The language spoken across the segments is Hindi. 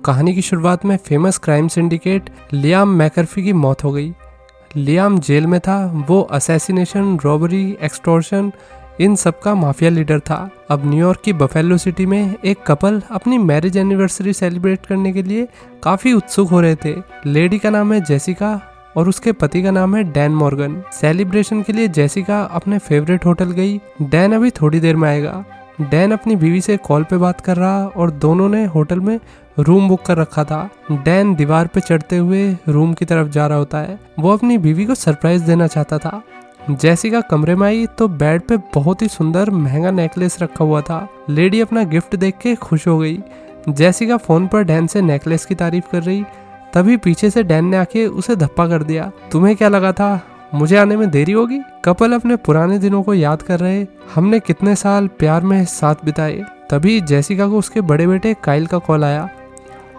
कहानी की शुरुआत में फेमस क्राइम सिंडिकेट लियाम मैकर्फी की मौत हो गई। लियाम जेल में था। वो असैसिनेशन, रॉबरी, एक्सटॉर्शन, इन सब का माफिया लीडर था। अब न्यूयॉर्क की बफेलो सिटी में एक कपल अपनी मैरिज एनिवर्सरी सेलिब्रेट करने के लिए काफी उत्सुक हो रहे थे। लेडी का नाम है जेसिका और उसके पति का नाम है डैन मॉर्गन। सेलिब्रेशन के लिए जेसिका अपने फेवरेट होटल गई। डैन अभी थोड़ी देर में आएगा। डैन अपनी बीवी से कॉल पे बात कर रहा और दोनों ने होटल में रूम बुक कर रखा था। डैन दीवार पे चढ़ते हुए रूम की तरफ जा रहा होता है। वो अपनी बीवी को सरप्राइज देना चाहता था। जेसिका कमरे में आई तो बेड पे बहुत ही सुंदर महंगा नेकलेस रखा हुआ था। लेडी अपना गिफ्ट देख के खुश हो गई। जेसिका फोन पर डैन से नेकलेस की तारीफ कर रही, तभी पीछे से डैन ने आके उसे धप्पा कर दिया। तुम्हें क्या लगा था मुझे आने में देरी होगी? कपल अपने पुराने दिनों को याद कर रहे, हमने कितने साल प्यार में साथ बिताए। तभी जेसिका को उसके बड़े बेटे काइल का कॉल आया।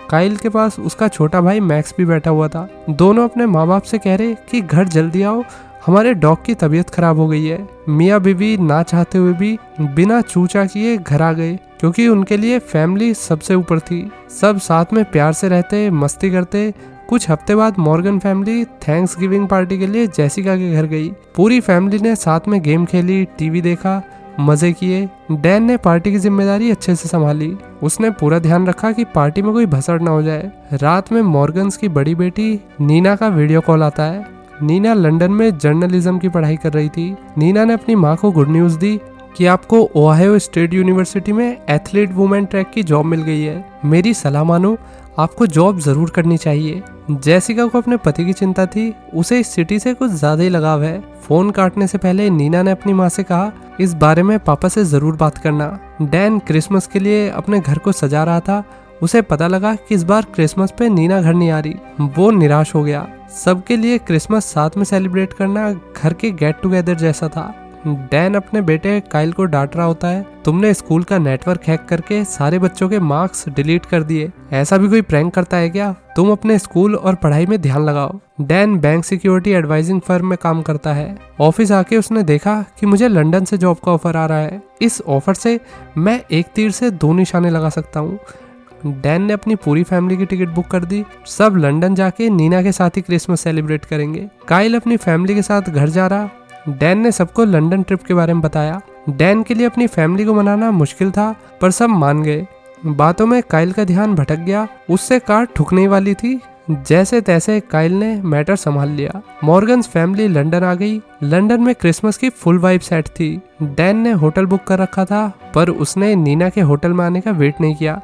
काइल के पास उसका छोटा भाई मैक्स भी बैठा हुआ था। दोनों अपने माँ बाप से कह रहे कि घर जल्दी आओ, हमारे डॉग की तबीयत खराब हो गई है। मियाँ बीवी ना चाहते हुए भी बिना चूचा किए घर आ गए, क्योंकि उनके लिए फैमिली सबसे ऊपर थी। सब साथ में प्यार से रहते, मस्ती करते। कुछ हफ्ते बाद Morgan family thanks giving party के लिए जेसिका के घर गई। पूरी फैमिली ने साथ में गेम खेली, टीवी देखा, मजे किए। डैन ने पार्टी की जिम्मेदारी अच्छे से संभाली। उसने पूरा ध्यान रखा कि पार्टी में कोई भसड़ ना हो जाए। रात में मॉर्गन्स की बड़ी बेटी नीना का वीडियो कॉल आता है। नीना लंदन में जर्नलिज्म की पढ़ाई कर रही थी। नीना ने अपनी माँ को गुड न्यूज दी कि आपको ओहायो स्टेट यूनिवर्सिटी में एथलीट वुमेन ट्रैक की जॉब मिल गई है। मेरी सलाह मानो, आपको जॉब जरूर करनी चाहिए। जेसिका को अपने पति की चिंता थी। उसे इस सिटी से कुछ ज्यादा ही लगाव है। फोन काटने से पहले नीना ने अपनी माँ से कहा, इस बारे में पापा से जरूर बात करना। डैन क्रिसमस के लिए अपने घर को सजा रहा था। उसे पता लगा कि इस बार क्रिसमस पे नीना घर नहीं आ रही। वो निराश हो गया। सबके लिए क्रिसमस साथ में सेलिब्रेट करना घर के गेट टुगेदर जैसा था। डैन अपने बेटे काइल को डांट रहा होता है, तुमने स्कूल का नेटवर्क हैक करके सारे बच्चों के मार्क्स डिलीट कर दिए। ऐसा भी कोई प्रैंक करता है क्या? तुम अपने स्कूल और पढ़ाई में ध्यान लगाओ। Dan bank security advising firm में काम करता है। ऑफिस आके उसने देखा कि मुझे लंदन से जॉब का ऑफर आ रहा है। इस ऑफर से मैं एक तीर से दो निशाने लगा सकता हूँ। डैन ने अपनी पूरी फैमिली की टिकट बुक कर दी। सब लंदन जाके नीना के साथ ही क्रिसमस सेलिब्रेट करेंगे। काइल अपनी फैमिली के साथ घर जा रहा। डैन ने सबको लंदन ट्रिप के बारे में बताया। डैन के लिए अपनी फैमिली को मनाना मुश्किल था, पर सब मान गए। बातों में काइल का ध्यान भटक गया। उससे कार ठुकने वाली थी। जैसे तैसे काइल ने मैटर संभाल लिया। मॉर्गन्स फैमिली लंदन आ गई। लंदन में क्रिसमस की फुल वाइब सेट थी। डैन ने होटल बुक कर रखा था, पर उसने नीना के होटल में आने का वेट नहीं किया।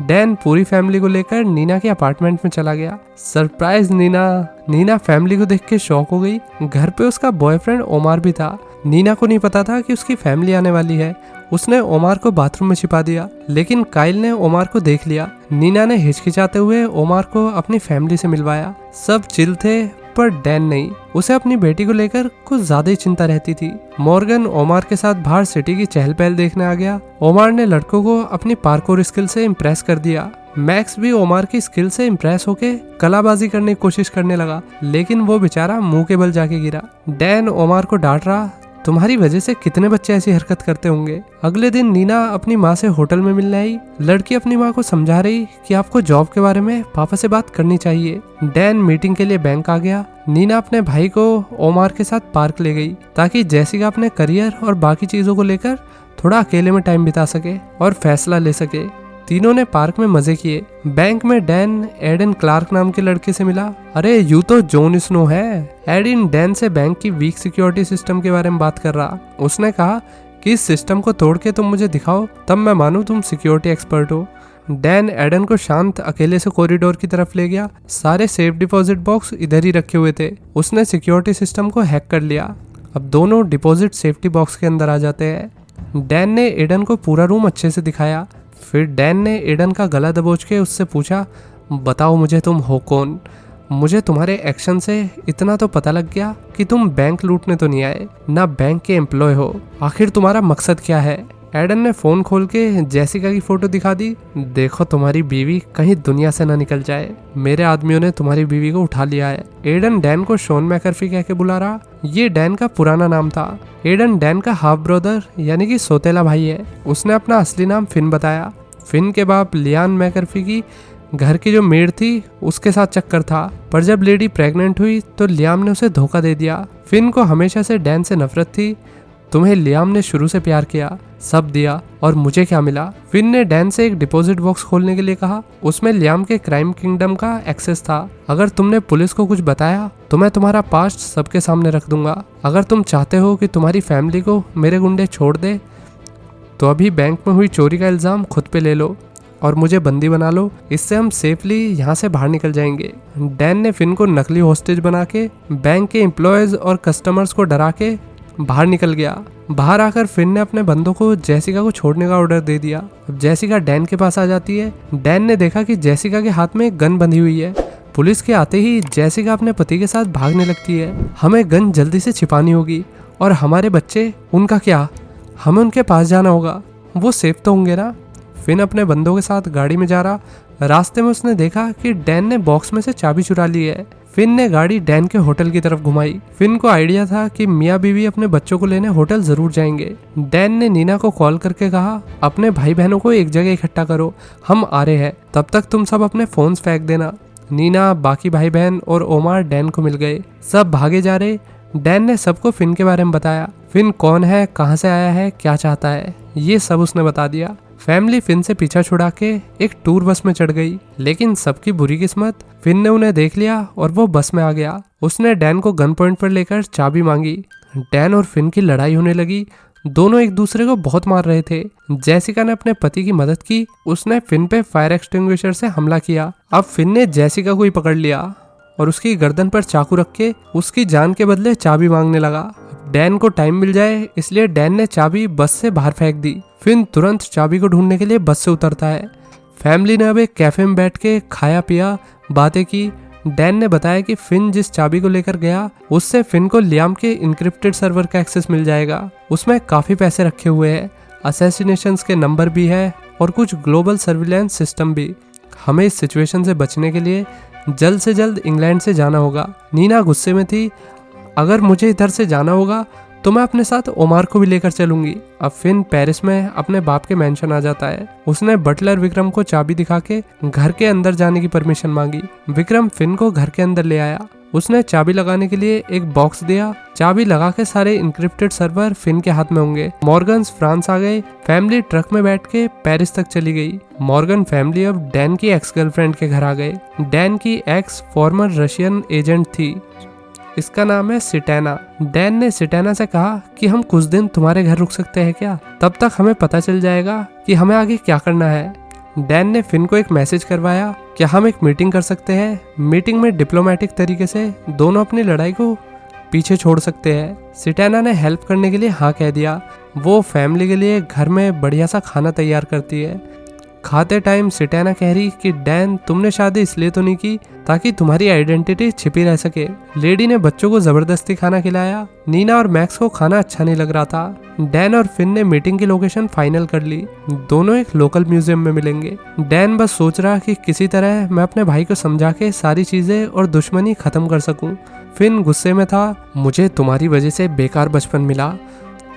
डैन पूरी फैमिली को लेकर नीना के अपार्टमेंट में चला गया। सरप्राइज नीना फैमिली को देख के शॉक हो गई। घर पे उसका बॉयफ्रेंड ओमार भी था। नीना को नहीं पता था कि उसकी फैमिली आने वाली है। उसने ओमार को बाथरूम में छिपा दिया, लेकिन काइल ने ओमार को देख लिया। नीना ने हिचकिचाते हुए ओमार को अपनी फैमिली से मिलवाया। सब चिल थे, पर डैन नहीं। उसे अपनी बेटी को लेकर कुछ ज्यादा ही चिंता रहती थी। मॉर्गन ओमार के साथ बाहर सिटी की चहल पहल देखने आ गया। ओमार ने लड़कों को अपनी पार्कोर स्किल से इम्प्रेस कर दिया। मैक्स भी ओमार की स्किल से इम्प्रेस होके कलाबाजी करने की कोशिश करने लगा, लेकिन वो बेचारा मुंह के बल जाके गिरा। डैन ओमार को डांट रहा, तुम्हारी वजह से कितने बच्चे ऐसी हरकत करते होंगे। अगले दिन नीना अपनी माँ से होटल में मिलने आई। लड़की अपनी माँ को समझा रही कि आपको जॉब के बारे में पापा से बात करनी चाहिए। डैन मीटिंग के लिए बैंक आ गया। नीना अपने भाई को ओमार के साथ पार्क ले गई, ताकि जेसिका अपने करियर और बाकी चीजों को लेकर थोड़ा अकेले में टाइम बिता सके और फैसला ले सके। तीनों ने पार्क में मजे किए। बैंक में डैन एडन क्लार्क नाम के लड़के से मिला। अरे यू तो जॉन स्नो है। एडन डैन से बैंक की वीक सिक्योरिटी सिस्टम के बारे में बात कर रहा। उसने कहा कि इस सिस्टम को तोड़ के तुम मुझे दिखाओ, तब मैं मानूं तुम सिक्योरिटी एक्सपर्ट हो। डैन एडन को शांत अकेले से कॉरिडोर की तरफ ले गया। सारे सेफ डिपॉजिट बॉक्स इधर ही रखे हुए थे। उसने सिक्योरिटी सिस्टम को हैक कर लिया। अब दोनों डिपॉजिट सेफ्टी बॉक्स के अंदर आ जाते हैं। डैन ने एडन को पूरा रूम अच्छे से दिखाया। फिर डैन ने एडन का गला दबोच के उससे पूछा, बताओ मुझे तुम हो कौन? मुझे तुम्हारे एक्शन से इतना तो पता लग गया कि तुम बैंक लूटने तो नहीं आए, ना बैंक के एम्प्लॉय हो। आखिर तुम्हारा मकसद क्या है? एडन ने फोन खोल के जेसिका की फोटो दिखा दी। देखो तुम्हारी बीवी कहीं दुनिया से ना निकल जाए। मेरे आदमियों ने तुम्हारी बीवी को उठा लिया है। एडन डैन को शॉन मैकर्फी कह के बुला रहा। ये डैन का पुराना नाम था। एडन डैन का हाफ ब्रदर यानी कि सौतेला भाई है। उसने अपना असली नाम फिन बताया। फिन के बाप लियान मैकर्फी की घर की जो मेड थी उसके साथ चक्कर था, पर जब लेडी प्रेग्नेंट हुई तो लियाम ने उसे धोखा दे दिया। फिन को हमेशा से डैन से नफरत थी। तुम्हें लियाम ने शुरू से प्यार किया, सब दिया, और मुझे क्या मिला? फिन ने डैन से एक डिपॉजिट बॉक्स खोलने के लिए कहा। उसमें लियाम के क्राइम किंगडम का एक्सेस था। अगर तुमने पुलिस को कुछ बताया तो मैं तुम्हारा पास्ट सबके सामने रख दूंगा। अगर तुम चाहते हो कि तुम्हारी फैमिली को मेरे गुंडे छोड़ दे तो अभी बैंक में हुई चोरी का इल्जाम खुद पे ले लो और मुझे बंदी बना लो। इससे हम सेफली यहाँ से बाहर निकल जाएंगे। डैन ने फिन को नकली हॉस्टेज बना के बैंक के एम्प्लॉयज और कस्टमर्स को डरा के बाहर निकल गया। बाहर आकर फिन ने अपने बंदों को जेसिका को छोड़ने का ऑर्डर दे दिया। अब जेसिका डैन के पास आ जाती है। डैन ने देखा कि जेसिका के हाथ में एक गन बंधी हुई है। पुलिस के आते ही जेसिका अपने पति के साथ भागने लगती है। हमें गन जल्दी से छिपानी होगी, और हमारे बच्चे, उनका क्या? हमें उनके पास जाना होगा, वो सेफ तो होंगे ना? फिन अपने बंदों के साथ गाड़ी में जा रहा। रास्ते में उसने देखा कि डैन ने बॉक्स में से चाबी चुरा ली है। फिन ने गाड़ी डैन के होटल की तरफ घुमाई। फिन को आइडिया था कि मियाँ बीवी अपने बच्चों को लेने होटल जरूर जाएंगे। डैन ने नीना को कॉल करके कहा, अपने भाई बहनों को एक जगह इकट्ठा करो, हम आ रहे हैं, तब तक तुम सब अपने फोन्स फेंक देना। नीना, बाकी भाई बहन और ओमार डैन को मिल गए। सब भागे जा रहे। डैन ने सबको फिन के बारे में बताया। फिन कौन है, कहाँ से आया है, क्या चाहता है, ये सब उसने बता दिया। फैमिली फिन से पीछा छुड़ा के एक टूर बस में चढ़ गई, लेकिन सबकी बुरी किस्मत, फिन ने उन्हें देख लिया और वो बस में आ गया। उसने डैन को गन पॉइंट पर लेकर चाबी मांगी। डैन और फिन की लड़ाई होने लगी। दोनों एक दूसरे को बहुत मार रहे थे। जेसिका ने अपने पति की मदद की। उसने फिन पे फायर एक्सटिंग्विशर से हमला किया। अब फिन ने जेसिका को ही पकड़ लिया और उसकी गर्दन पर चाकू रख के उसकी जान के बदले चाबी मांगने लगा। डैन को टाइम मिल जाए इसलिए डैन ने चाबी बस से बाहर फेंक दी। फिन तुरंत चाबी को ढूंढने के लिए बस से उतरता है। फैमिली ने अब एक कैफे में बैठ के खाया पिया, बातें की। डैन ने बताया कि फिन जिस चाबी को लेकर गया उससे फिन को लियाम के इनक्रिप्टेड सर्वर का एक्सेस मिल जाएगा। उसमें काफी पैसे रखे हुए हैं, असैसिनेशंस के नंबर भी है और कुछ ग्लोबल सर्विलेंस सिस्टम भी। हमें इस सिचुएशन से बचने के लिए जल्द से जल्द इंग्लैंड से जाना होगा। नीना गुस्से में थी। अगर मुझे इधर से जाना होगा तो मैं अपने साथ ओमार को भी लेकर चलूंगी। अब फिन पेरिस में अपने बाप के मेंशन आ जाता है। उसने बटलर विक्रम को चाबी दिखा के घर के अंदर जाने की परमिशन मांगी। विक्रम फिन को घर के अंदर ले आया। उसने चाबी लगाने के लिए एक बॉक्स दिया। चाबी लगा के सारे इंक्रिप्टेड सर्वर फिन के हाथ में होंगे। मॉर्गन्स फ्रांस आ गए। फैमिली ट्रक में बैठ के पेरिस तक चली गई। मॉर्गन फैमिली अब डैन की एक्स गर्लफ्रेंड के घर आ गए। डैन की एक्स फॉर्मर रशियन एजेंट थी, इसका नाम है सिटेना। डैन ने सिटेना से कहा कि हम कुछ दिन तुम्हारे घर रुक सकते हैं क्या? तब तक हमें पता चल जाएगा कि हमें आगे क्या करना है। डैन ने फिन को एक मैसेज करवाया, क्या हम एक मीटिंग कर सकते हैं? मीटिंग में डिप्लोमेटिक तरीके से दोनों अपनी लड़ाई को पीछे छोड़ सकते हैं। सिटेना ने हेल्प करने के लिए हाँ कह दिया। वो फैमिली के लिए घर में बढ़िया सा खाना तैयार करती है। खाते टाइम सिटेना कह रही कि डैन, तुमने शादी इसलिए तो नहीं की ताकि तुम्हारी आइडेंटिटी छिपी रह सके। लेडी ने बच्चों को जबरदस्ती खाना खिलाया। नीना और मैक्स को खाना अच्छा नहीं लग रहा था। डैन और फिन ने मीटिंग की लोकेशन फाइनल कर ली। दोनों एक लोकल म्यूजियम में मिलेंगे। डैन बस सोच रहा कि किसी तरह मैं अपने भाई को समझा के सारी चीजें और दुश्मनी खत्म कर सकूं। फिन गुस्से में था, मुझे तुम्हारी वजह से बेकार बचपन मिला,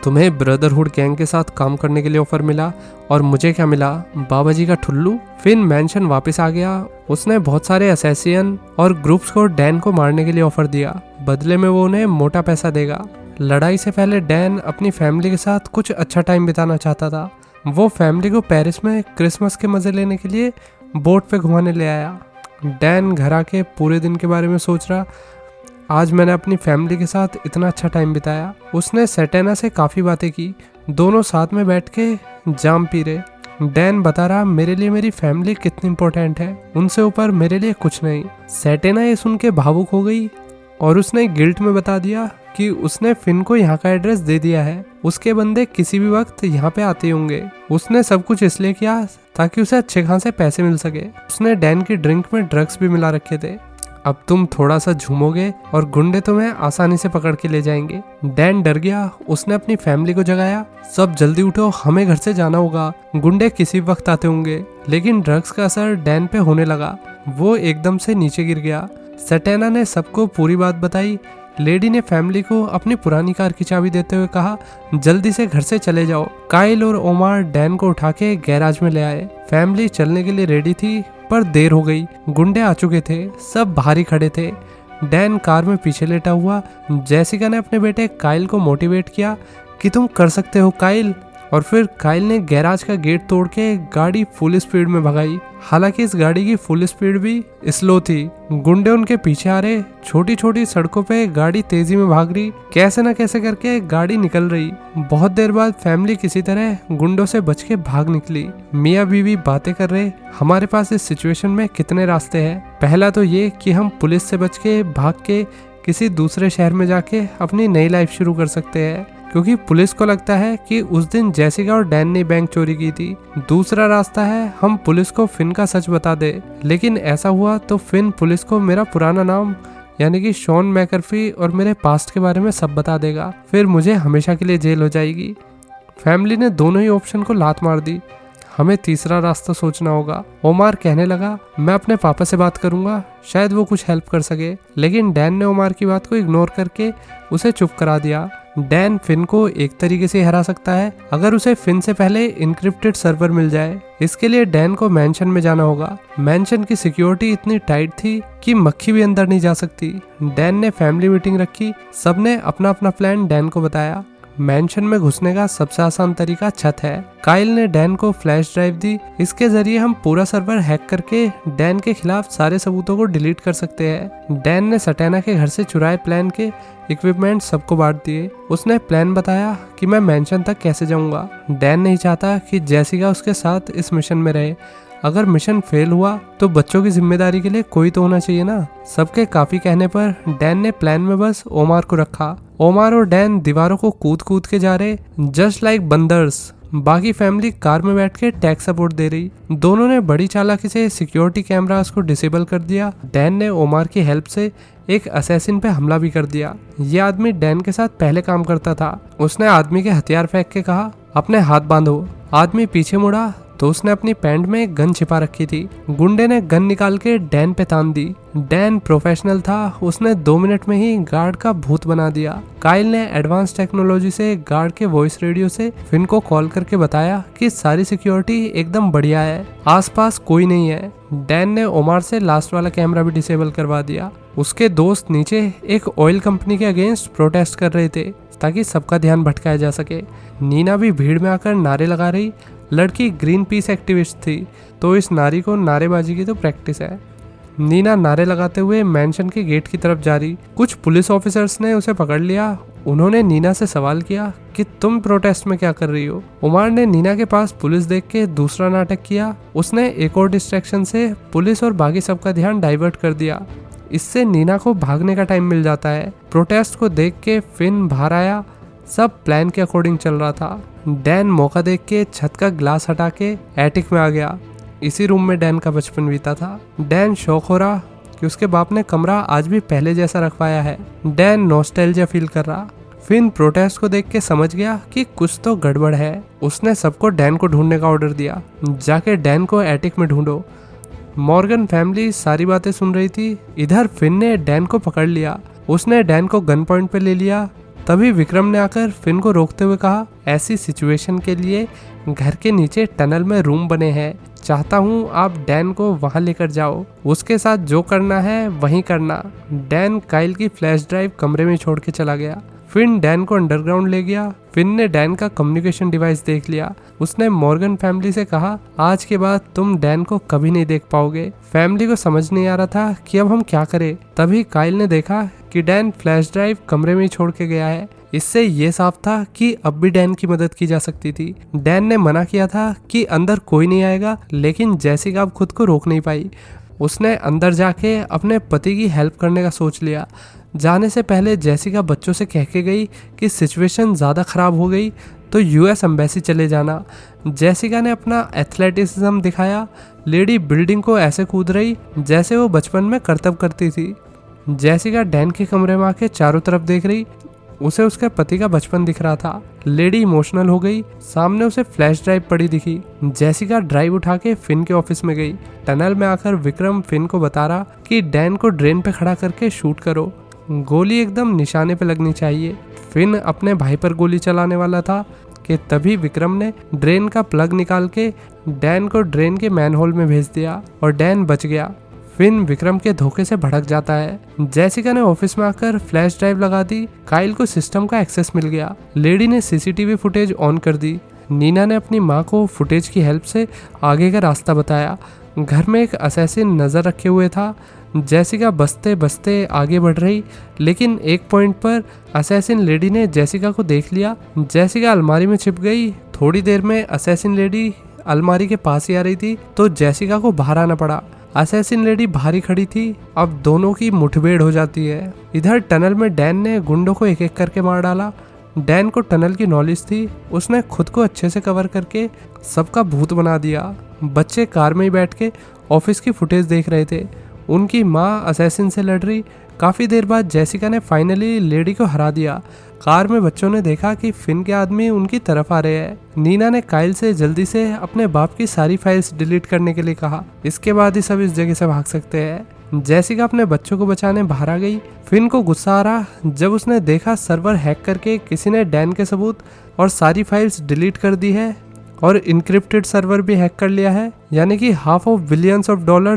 तुम्हें ब्रदरहुड गैंग के साथ काम करने के लिए ऑफर मिला, और मुझे क्या मिला? बाबा जी का ठुल्लू। फिन मैंशन वापस आ गया। उसने बहुत सारे असैसियन और ग्रुप्स को डैन को मारने के लिए ऑफर दिया। बदले में वो उन्हें मोटा पैसा देगा। लड़ाई से पहले डैन अपनी फैमिली के साथ कुछ अच्छा टाइम बिताना चाहता था। वो फैमिली को पेरिस में क्रिसमस के मजे लेने के लिए बोट पे घुमाने ले आया। डैन घर आके पूरे दिन के बारे में सोच रहा, आज मैंने अपनी फैमिली के साथ इतना अच्छा टाइम बिताया। उसने सेटेना से काफ़ी बातें की। दोनों साथ में बैठ के जाम पी रहे। डैन बता रहा, मेरे लिए मेरी फैमिली कितनी इंपॉर्टेंट है, उनसे ऊपर मेरे लिए कुछ नहीं। सेटेना ये सुन के भावुक हो गई और उसने गिल्ट में बता दिया कि उसने फिन को यहाँ का एड्रेस दे दिया है। उसके बंदे किसी भी वक्त यहाँ पे आते होंगे। उसने सब कुछ इसलिए किया ताकि उसे अच्छे खासे पैसे मिल सके। उसने डैन की ड्रिंक में ड्रग्स भी मिला रखे थे। अब तुम थोड़ा सा झूमोगे और गुंडे तुम्हें आसानी से पकड़ के ले जाएंगे। डैन डर गया। उसने अपनी फैमिली को जगाया, सब जल्दी उठो, हमें घर से जाना होगा, गुंडे किसी वक्त आते होंगे। लेकिन ड्रग्स का असर डैन पे होने लगा। वो एकदम से नीचे गिर गया। सेटेना ने सबको पूरी बात बताई। लेडी ने फैमिली को अपनी पुरानी कार की चाबी देते हुए कहा, जल्दी से घर से चले जाओ। काइल और ओमार डैन को उठा के गैराज में ले आए। फैमिली चलने के लिए रेडी थी। पर देर हो गई। गुंडे आ चुके थे, सब बाहर ही खड़े थे। डैन कार में पीछे लेटा हुआ। जेसिका ने अपने बेटे काइल को मोटिवेट किया कि तुम कर सकते हो काइल, और फिर काइल ने गैराज का गेट तोड़ के गाड़ी फुल स्पीड में भगाई। हालांकि इस गाड़ी की फुल स्पीड भी स्लो थी। गुंडे उनके पीछे आ रहे, छोटी छोटी सड़कों पे गाड़ी तेजी में भाग रही, कैसे न कैसे करके गाड़ी निकल रही। बहुत देर बाद फैमिली किसी तरह गुंडों से बच के भाग निकली। मियाँ बीवी बातें कर रहे, हमारे पास इस सिचुएशन में कितने रास्ते हैं। पहला तो ये कि हम पुलिस से बच के भाग के किसी दूसरे शहर में जाके अपनी नई लाइफ शुरू कर सकते हैं, क्योंकि पुलिस को लगता है कि उस दिन जेसिका और डैन ने बैंक चोरी की थी। दूसरा रास्ता है हम पुलिस को फिन का सच बता दे, लेकिन ऐसा हुआ तो फिन पुलिस को मेरा पुराना नाम यानी कि शॉन मैकर्फी और मेरे पास्ट के बारे में सब बता देगा, फिर मुझे हमेशा के लिए जेल हो जाएगी। फैमिली ने दोनों ही ऑप्शन को लात मार दी। हमें तीसरा रास्ता सोचना होगा। ओमार कहने लगा, मैं अपने पापा से बात करूंगा, शायद वो कुछ हेल्प कर सके। लेकिन डैन ने ओमार की बात को इग्नोर करके उसे चुप करा दिया। डैन फिन को एक तरीके से हरा सकता है अगर उसे फिन से पहले इनक्रिप्टेड सर्वर मिल जाए। इसके लिए डैन को मैंशन में जाना होगा। मैंशन की सिक्योरिटी इतनी टाइट थी कि मक्खी भी अंदर नहीं जा सकती। डैन ने फैमिली मीटिंग रखी, सबने अपना अपना प्लान डैन को बताया। मैंशन में घुसने का सबसे आसान तरीका छत है। काइल ने डैन को फ्लैश ड्राइव दी, इसके जरिए हम पूरा सर्वर हैक करके डैन के खिलाफ सारे सबूतों को डिलीट कर सकते हैं। डैन ने सटैना के घर से चुराए प्लान के इक्विपमेंट सबको बांट दिए। उसने प्लान बताया कि मैं मैंशन तक कैसे जाऊंगा। डैन नहीं चाहता कि जेसिका उसके साथ इस मिशन में रहे। अगर मिशन फेल हुआ तो बच्चों की जिम्मेदारी के लिए कोई तो होना चाहिए ना। सबके काफी कहने पर डैन ने प्लान में बस ओमार को रखा। ओमार और डैन दीवारों को कूद कूद के जा रहे, जस्ट लाइक बंदर्स। बाकी फैमिली कार में बैठ के टैक सपोर्ट दे रही। दोनों ने बड़ी चालाकी से सिक्योरिटी कैमरास को डिसेबल कर दिया। डैन ने ओमार की हेल्प से एक असैसिन पे हमला भी कर दिया। ये आदमी डैन के साथ पहले काम करता था। उसने आदमी के हथियार फेंक के कहा, अपने हाथ बांधो। आदमी पीछे मुड़ा तो उसने अपनी पैंट में गन छिपा रखी थी। गुंडे ने गन निकाल के डैन पे तान दी। डैन प्रोफेशनल था, उसने 2 मिनट में ही गार्ड का भूत बना दिया। काइल ने एडवांस टेक्नोलॉजी से गार्ड के वॉइस रेडियो से फिन को कॉल करके बताया कि सारी सिक्योरिटी एकदम बढ़िया है, आसपास कोई नहीं है। डैन ने ओमार से लास्ट वाला कैमरा भी डिसेबल करवा दिया। उसके दोस्त नीचे एक ऑयल कंपनी के अगेंस्ट प्रोटेस्ट कर रहे थे ताकि सबका ध्यान भटकाया जा सके। नीना भी भीड़ में आकर नारे लगा रही। लड़की ग्रीन पीस एक्टिविस्ट थी, तो इस नारी को नारेबाजी की तो प्रैक्टिस है। नीना नारे लगाते हुए मैंशन के गेट की तरफ जा रही। कुछ पुलिस ऑफिसर्स ने उसे पकड़ लिया। उन्होंने नीना से सवाल किया कि तुम प्रोटेस्ट में क्या कर रही हो। उमार ने नीना के पास पुलिस देख के दूसरा नाटक किया। उसने एक और डिस्ट्रैक्शन से पुलिस और बाकी सबका ध्यान डाइवर्ट कर दिया। इससे नीना को भागने का टाइम मिल जाता है। प्रोटेस्ट को देख के फिन बाहर आया। सब प्लान के अकॉर्डिंग चल रहा था। डैन मौका देख के छत का ग्लास हटा के एटिक में आ गया। इसी रूम में डैन का बचपन बीता था। डैन शौक हो रहा कि उसके बाप ने कमरा आज भी पहले जैसा रखवाया है। डैन नॉस्टैल्जिया फील कर रहा। फिन प्रोटेस्ट को देख के समझ गया कि कुछ तो गड़बड़ है। उसने सबको डैन को ढूंढने का ऑर्डर दिया, जाके डैन को एटिक में ढूंढो। मॉर्गन फैमिली सारी बातें सुन रही थी। इधर फिन ने डैन को पकड़ लिया। उसने डैन को गन पॉइंट पे ले लिया। तभी विक्रम ने आकर फिन को रोकते हुए कहा, ऐसी सिचुएशन के लिए घर के नीचे टनल में रूम बने हैं, चाहता हूँ आप डैन को वहां लेकर जाओ, उसके साथ जो करना है वहीं करना। डैन काइल की फ्लैश ड्राइव कमरे में छोड़ के चला गया। फिन डैन को अंडरग्राउंड ले गया। फिन ने डैन का कम्युनिकेशन डिवाइस देख लिया। उसने मॉर्गन फैमिली से कहा, आज के बाद तुम डैन को कभी नहीं देख पाओगे। फैमिली को समझ नहीं आ रहा था कि अब हम क्या करें। तभी काइल ने देखा कि डैन फ्लैश ड्राइव कमरे में ही छोड़ के गया है। इससे ये साफ था कि अब भी डैन की मदद की जा सकती थी। डैन ने मना किया था कि अंदर कोई नहीं आएगा, लेकिन जेसिका अब खुद को रोक नहीं पाई। उसने अंदर जाके अपने पति की हेल्प करने का सोच लिया। जाने से पहले जेसिका बच्चों से कह के गई कि सिचुएशन ज़्यादा ख़राब हो गई तो यूएस एम्बेसी चले जाना। जेसिका ने अपना एथलेटिसिज्म दिखाया। लेडी बिल्डिंग को ऐसे कूद रही जैसे वो बचपन में करतब करती थी। जेसिका डैन के कमरे में आके चारों तरफ देख रही। उसे उसके पति का बचपन दिख रहा था। लेडी इमोशनल हो गई। सामने उसे फ्लैश ड्राइव पड़ी दिखी। जेसिका ड्राइव उठा के फिन के ऑफिस में गई। टनल में आकर विक्रम फिन को बता रहा कि डैन को ड्रेन पे खड़ा करके शूट करो, गोली एकदम निशाने पे लगनी चाहिए। फिन अपने भाई पर गोली चलाने वाला था कि तभी विक्रम ने ड्रेन का प्लग निकाल के डैन को ड्रेन के मैनहोल में भेज दिया और डैन बच गया। फिन विक्रम के धोखे से भड़क जाता है। जेसिका ने ऑफिस में आकर फ्लैश ड्राइव लगा दी। काइल को सिस्टम का एक्सेस मिल गया। लेडी ने सीसीटीवी फुटेज ऑन कर दी। नीना ने अपनी माँ को फुटेज की हेल्प से आगे का रास्ता बताया। घर में एक असैसिन नजर रखे हुए था। जेसिका बसते बसते आगे बढ़ रही, लेकिन एक पॉइंट पर असैसिन लेडी ने जेसिका को देख लिया। जेसिका अलमारी में छिप गई। थोड़ी देर में असैसिन लेडी अलमारी के पास ही आ रही थी तो जेसिका को बाहर आना पड़ा। असैसिन लेडी बाहर ही खड़ी थी। अब दोनों की मुठभेड़ हो जाती है। इधर टनल में डैन ने गुंडों को एक एक करके मार डाला। डैन को टनल की नॉलेज थी। उसने खुद को अच्छे से कवर करके सबका भूत बना दिया। बच्चे कार में ही बैठ के ऑफिस की फुटेज देख रहे थे। उनकी माँ असैसिन से लड़ रही। काफ़ी देर बाद जेसिका ने फाइनली लेडी को हरा दिया। कार में बच्चों ने देखा कि फिन के आदमी उनकी तरफ आ रहे हैं। नीना ने काइल से जल्दी से अपने बाप की सारी फाइल्स डिलीट करने के लिए कहा। इसके बाद ही सब इस जगह से भाग सकते हैं। जेसिका अपने बच्चों को बचाने बाहर आ गई। फिन को गुस्सा आ रहा जब उसने देखा सर्वर हैक करके किसी ने डैन के सबूत और सारी फाइल्स डिलीट कर दी है और इनक्रिप्टेड सर्वर भी हैक कर लिया है, यानी कि $500 बिलियन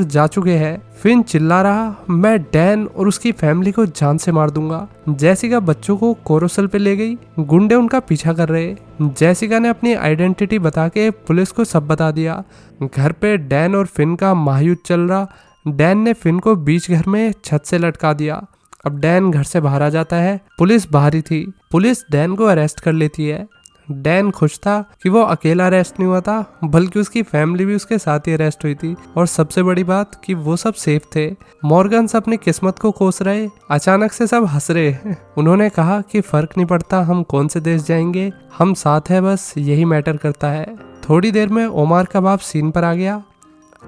जा चुके हैं। फिन चिल्ला रहा, मैं डैन और उसकी फैमिली को जान से मार दूंगा। जेसिका बच्चों को कोरोसल पे ले गई। गुंडे उनका पीछा कर रहे। जेसिका ने अपनी आइडेंटिटी बता के पुलिस को सब बता दिया। घर पे डैन और फिन का महायुद्ध चल रहा। डैन ने फिन को बीच घर में छत से लटका दिया। अब डैन घर से बाहर आ जाता है। पुलिस बाहर ही थी। पुलिस डैन को अरेस्ट कर लेती है। डैन खुश था कि वो अकेला अरेस्ट नहीं हुआ था, बल्कि उसकी फैमिली भी उसके साथ ही अरेस्ट हुई थी। और सबसे बड़ी बात कि वो सब सेफ थे। मॉर्गन्स अपनी किस्मत को कोस रहे। अचानक से सब हंस रहे। उन्होंने कहा कि फर्क नहीं पड़ता हम कौन से देश जाएंगे, हम साथ हैं, बस यही मैटर करता है। थोड़ी देर में ओमार का बाप सीन पर आ गया।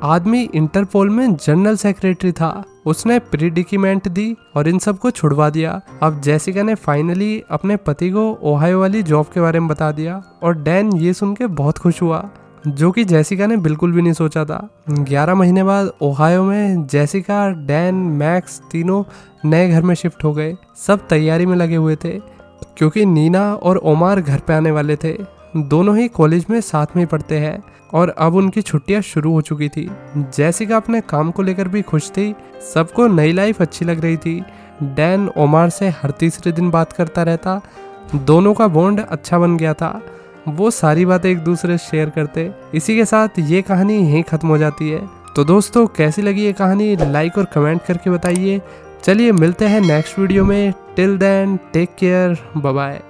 आदमी इंटरपोल में जनरल सेक्रेटरी था। उसने प्रीडिक्यूमेंट दी और इन सबको छुड़वा दिया। अब जेसिका ने फाइनली अपने पति को ओहायो वाली जॉब के बारे में बता दिया और डैन ये सुन के बहुत खुश हुआ, जो कि जेसिका ने बिल्कुल भी नहीं सोचा था। 11 महीने बाद ओहायो में जेसिका, डैन, मैक्स तीनों नए घर में शिफ्ट हो गए। सब तैयारी में लगे हुए थे क्योंकि नीना और ओमार घर पे आने वाले थे। दोनों ही कॉलेज में साथ में पढ़ते हैं और अब उनकी छुट्टियां शुरू हो चुकी थी। जेसिका अपने काम को लेकर भी खुश थी। सबको नई लाइफ अच्छी लग रही थी। डैन ओमार से हर तीसरे दिन बात करता रहता। दोनों का बॉन्ड अच्छा बन गया था। वो सारी बातें एक दूसरे से शेयर करते। इसी के साथ ये कहानी यहीं खत्म हो जाती है। तो दोस्तों कैसी लगी ये कहानी लाइक और कमेंट करके बताइए। चलिए मिलते हैं नेक्स्ट वीडियो में। Till then take care, bye bye.